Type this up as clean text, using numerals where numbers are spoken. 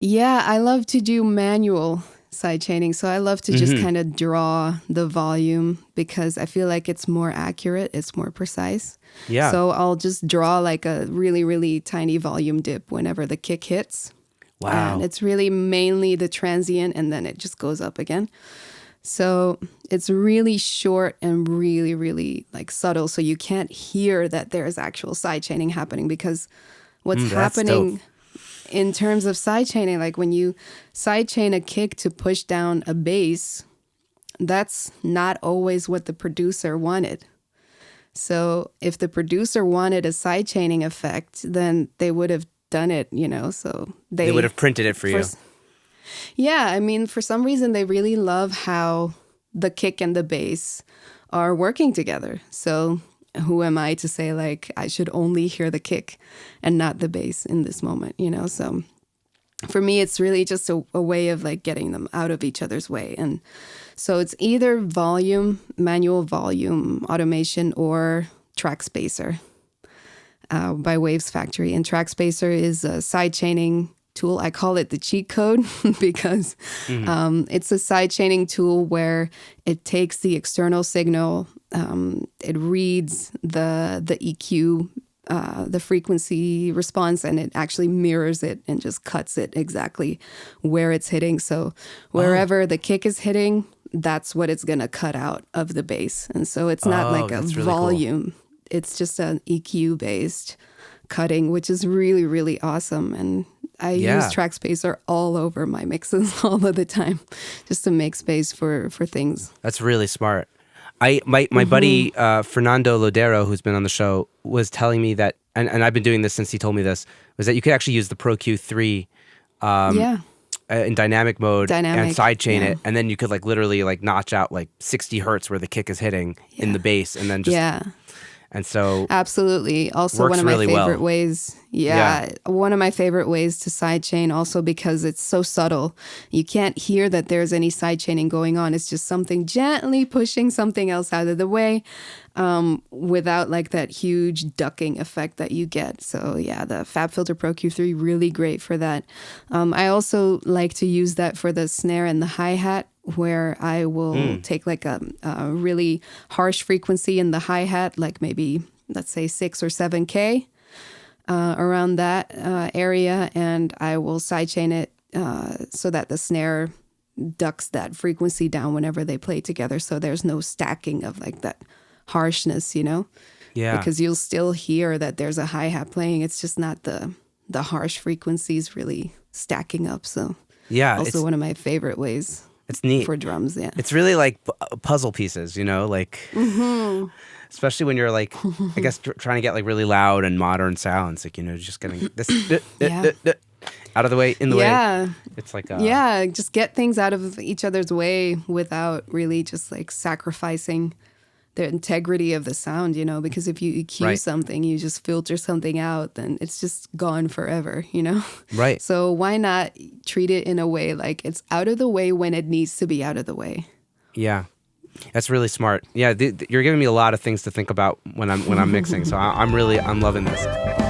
Yeah, I love to do manual sidechaining. So I love to just kind of draw the volume because I feel like it's more accurate, it's more precise. Yeah. So I'll just draw like a really, really tiny volume dip whenever the kick hits. Wow. And it's really mainly the transient and then it just goes up again. So it's really short and really, really like subtle. So you can't hear that there's actual sidechaining happening because what's happening dope. in terms of sidechaining, like when you sidechain a kick to push down a bass, that's not always what the producer wanted. So if the producer wanted a sidechaining effect, then they would have done it, so They would have printed it for you. Yeah, I mean, for some reason, they really love how the kick and the bass are working together. So who am I to say, like, I should only hear the kick and not the bass in this moment, So for me, it's really just a way of, like, getting them out of each other's way. And so it's either manual volume automation, or Track Spacer by Waves Factory. And Track Spacer is a sidechaining tool. I call it the cheat code because it's a sidechaining tool where it takes the external signal, it reads the EQ, the frequency response, and it actually mirrors it and just cuts it exactly where it's hitting. So wherever the kick is hitting, that's what it's going to cut out of the bass. And so it's not like a really volume. Cool. It's just an EQ-based cutting, which is really, really awesome. And I use Track Spacer all over my mixes all of the time just to make space for things. That's really smart. My buddy Fernando Lodero, who's been on the show, was telling me that, and I've been doing this since he told me this, was that you could actually use the Pro Q3 in dynamic mode and sidechain it, and then you could like literally like notch out like 60 hertz where the kick is hitting in the bass, and then just and so absolutely. Also, one of my favorite ways. One of my favorite ways to sidechain, also because it's so subtle. You can't hear that there's any sidechaining going on. It's just something gently pushing something else out of the way, without like that huge ducking effect that you get. So yeah, the FabFilter Pro Q3, really great for that. I also like to use that for the snare and the hi-hat, where I will take like a really harsh frequency in the hi-hat, like maybe, let's say 6 or 7K, around that area, and I will sidechain it so that the snare ducks that frequency down whenever they play together, so there's no stacking of like that harshness, Yeah. Because you'll still hear that there's a hi-hat playing, it's just not the harsh frequencies really stacking up, so also one of my favorite ways. It's neat. For drums, yeah. It's really like puzzle pieces, like, especially when you're like, I guess, trying to get like really loud and modern sounds, like, just getting this out of the way, in the way. It's like, just get things out of each other's way without really just like sacrificing the integrity of the sound, because if you EQ something, you just filter something out, then it's just gone forever, Right. So why not treat it in a way like it's out of the way when it needs to be out of the way? Yeah. That's really smart. Yeah, you're giving me a lot of things to think about when I'm mixing. So I'm loving this.